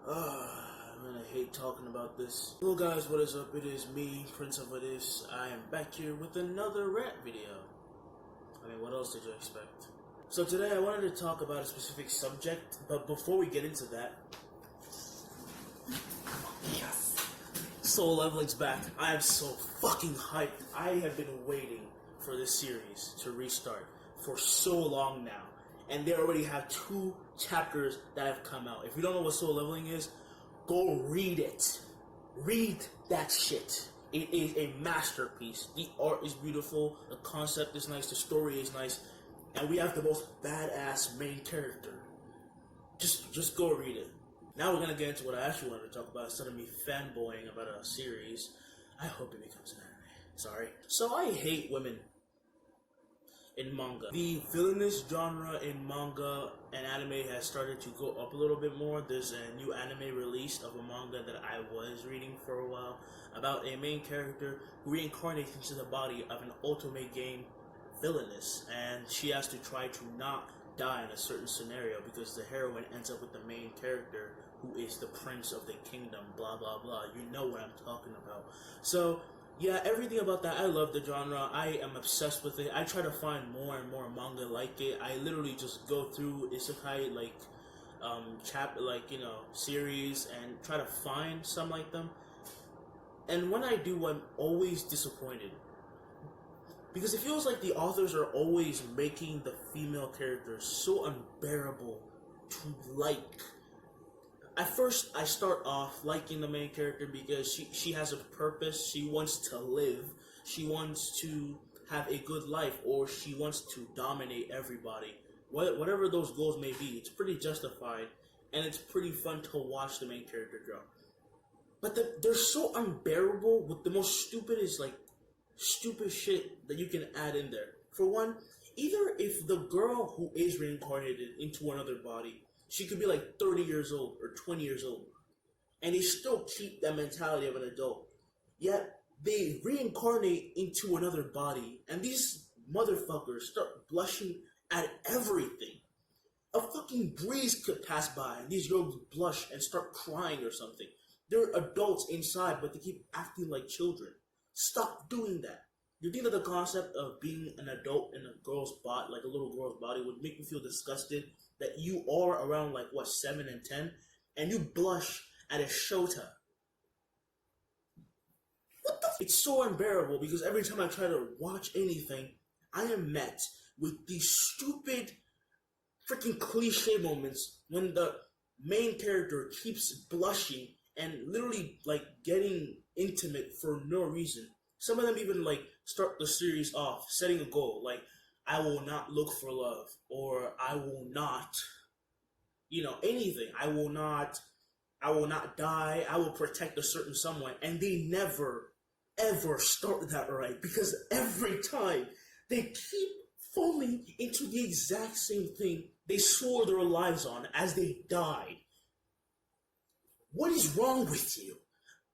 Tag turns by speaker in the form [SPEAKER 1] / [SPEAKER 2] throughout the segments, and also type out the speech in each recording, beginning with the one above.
[SPEAKER 1] I'm gonna hate talking about this. Hello guys, what is up? It is me, Prince of This. I am back here with another rant video. I mean, what else did you expect? So today I wanted to talk about a specific subject, but before we get into that, yes, Soul Leveling's back. I am so fucking hyped. I have been waiting for this series to restart for so long now. And they already have 2 chapters that have come out. If you don't know what Soul Leveling is, go read it. Read that shit. It is a masterpiece. The art is beautiful, the concept is nice, the story is nice, and we have the most badass main character. Just go read it. Now we're gonna get into what I actually wanted to talk about instead of me fanboying about a series. I hope it becomes an anime. Sorry. So I hate women in manga. The villainous genre in manga and anime has started to go up a little bit more. There's a new anime released of a manga that I was reading for a while about a main character who reincarnates into the body of an ultimate game villainess, and she has to try to not die in a certain scenario because the heroine ends up with the main character who is the prince of the kingdom, blah blah blah. You know what I'm talking about. So yeah, everything about that, I love the genre. I am obsessed with it. I try to find more and more manga like it. I literally just go through isekai series and try to find some like them. And when I do, I'm always disappointed because it feels like the authors are always making the female characters so unbearable to like. At first, I start off liking the main character because she has a purpose. She wants to live. She wants to have a good life, or she wants to dominate everybody. Whatever those goals may be, it's pretty justified, and it's pretty fun to watch the main character grow. But they're so unbearable with the most stupid shit that you can add in there. For one, either if the girl who is reincarnated into another body, she could be like 30 years old or 20 years old, and they still keep that mentality of an adult. Yet they reincarnate into another body, and these motherfuckers start blushing at everything. A fucking breeze could pass by, and these girls blush and start crying or something. They're adults inside, but they keep acting like children. Stop doing that. You think that the concept of being an adult in a girl's body, like a little girl's body, would make you feel disgusted? That you are around 7 and 10, and you blush at a shota. What the? It's so unbearable because every time I try to watch anything, I am met with these stupid, freaking cliche moments when the main character keeps blushing and literally getting intimate for no reason. Some of them even start the series off setting a goal I will not look for love, or I will not, anything. I will not die. I will protect a certain someone. And they never, ever start that right, because every time they keep falling into the exact same thing they swore their lives on as they died. What is wrong with you?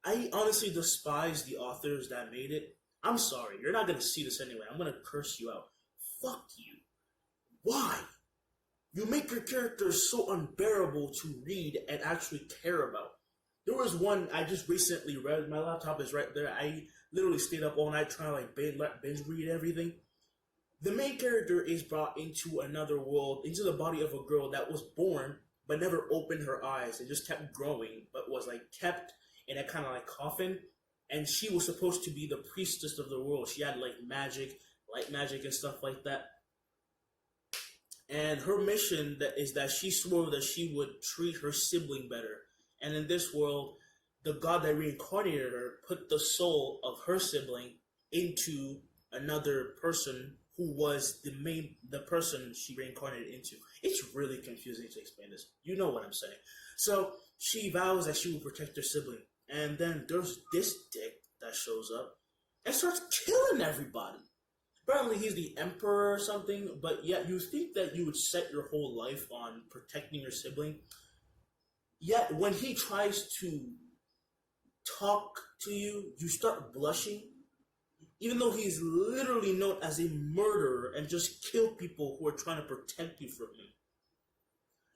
[SPEAKER 1] I honestly despise the authors that made it. I'm sorry, you're not going to see this anyway. I'm going to curse you out. Fuck you. Why? You make your characters so unbearable to read and actually care about. There was one I just recently read. My laptop is right there. I literally stayed up all night trying to binge read everything. The main character is brought into another world, into the body of a girl that was born but never opened her eyes and just kept growing, but was kept in a kind of coffin. And she was supposed to be the priestess of the world. She had magic, light magic and stuff like that. And her mission is that she swore that she would treat her sibling better. And in this world, the god that reincarnated her put the soul of her sibling into another person who was the person she reincarnated into. It's really confusing to explain this. You know what I'm saying. So she vows that she will protect her sibling. And then there's this dick that shows up and starts killing everybody. Apparently he's the emperor or something, but yet you think that you would set your whole life on protecting your sibling. Yet when he tries to talk to you, you start blushing. Even though he's literally known as a murderer and just kill people who are trying to protect you from him.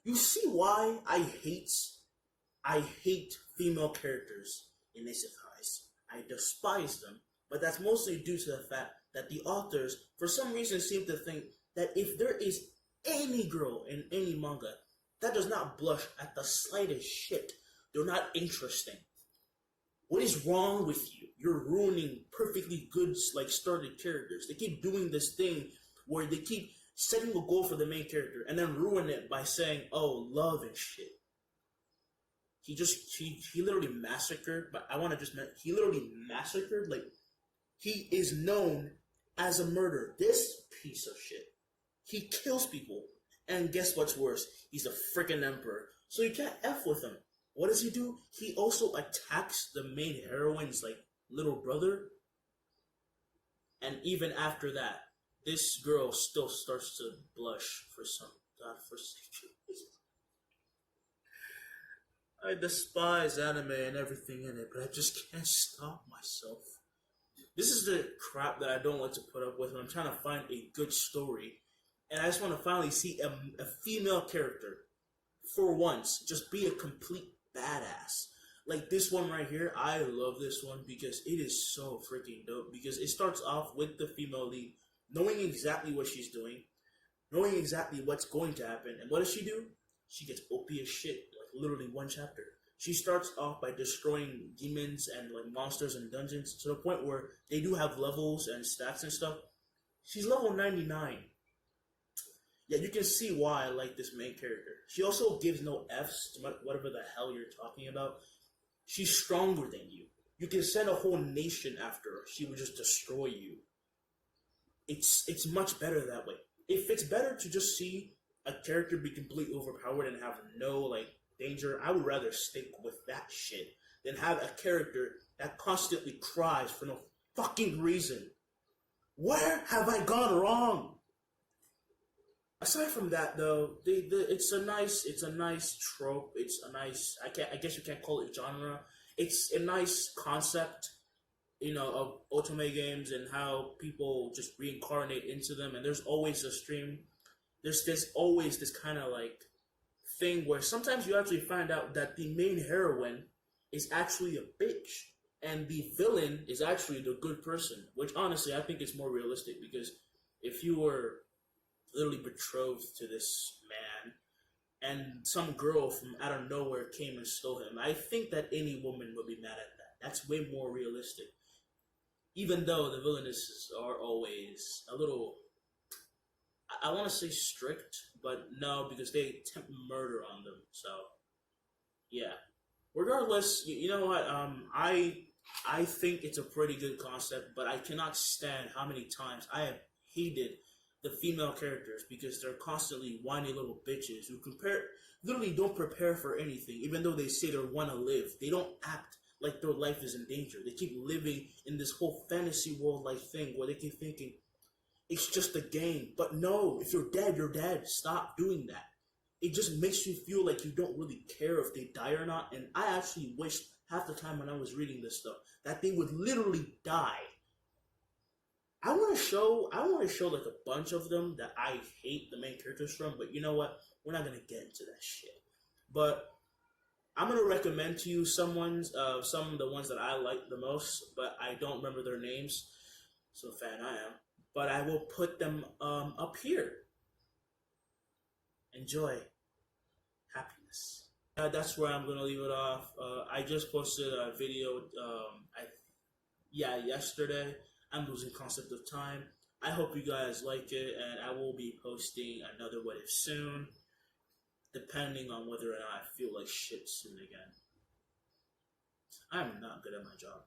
[SPEAKER 1] You see why I hate I hate female characters in isekais. I despise them, but that's mostly due to the fact that the authors, for some reason, seem to think that if there is any girl in any manga that does not blush at the slightest shit, they're not interesting. What is wrong with you? You're ruining perfectly good, like, started characters. They keep doing this thing where they keep setting a goal for the main character and then ruin it by saying, "Oh, love and shit." He literally massacred. But I want to just he literally massacred. Like, he is known as a murderer. This piece of shit. He kills people, and guess what's worse? He's a freaking emperor. So you can't f with him. What does he do? He also attacks the main heroine's, like, little brother. And even after that, this girl still starts to blush for some godforsaken reason. I despise anime and everything in it, but I just can't stop myself. This is the crap that I don't like to put up with when I'm trying to find a good story. And I just want to finally see a female character, for once, just be a complete badass. Like this one right here, I love this one because it is so freaking dope. Because it starts off with the female lead knowing exactly what she's doing, knowing exactly what's going to happen. And what does she do? She gets OP as shit, like literally one chapter. She starts off by destroying demons and like monsters and dungeons to the point where they do have levels and stats and stuff. She's level 99. Yeah, you can see why I like this main character. She also gives no Fs to whatever the hell you're talking about. She's stronger than you. You can send a whole nation after her. She would just destroy you. It's much better that way. If it's better to just see a character be completely overpowered and have no like danger, I would rather stick with that shit than have a character that constantly cries for no fucking reason. Where have I gone wrong? Aside from that, though, it's a nice trope. It's a nice, I guess you can't call it genre. It's a nice concept, of otome games and how people just reincarnate into them. And there's always a stream. There's always this kind of like thing where sometimes you actually find out that the main heroine is actually a bitch and the villain is actually the good person. Which honestly, I think is more realistic because if you were literally betrothed to this man and some girl from out of nowhere came and stole him, I think that any woman would be mad at that. That's way more realistic. Even though the villainesses are always a little, I want to say strict, but no, because they attempt murder on them. So, yeah. Regardless, you know what? I think it's a pretty good concept, but I cannot stand how many times I have hated the female characters because they're constantly whiny little bitches who literally don't prepare for anything. Even though they say they want to live, they don't act like their life is in danger. They keep living in this whole fantasy world like thing where they keep thinking it's just a game. But no, if you're dead, you're dead. Stop doing that. It just makes you feel like you don't really care if they die or not. And I actually wished half the time when I was reading this stuff that they would literally die. I want to show like a bunch of them that I hate the main characters from, but you know what? We're not gonna get into that shit. But I'm gonna recommend to you some of the ones that I like the most, but I don't remember their names. So fan I am. But I will put them up here. Enjoy. Happiness. That's where I'm gonna leave it off. I just posted a video. Yesterday. I'm losing concept of time. I hope you guys like it, and I will be posting another What If soon, depending on whether or not I feel like shit soon again. I'm not good at my job.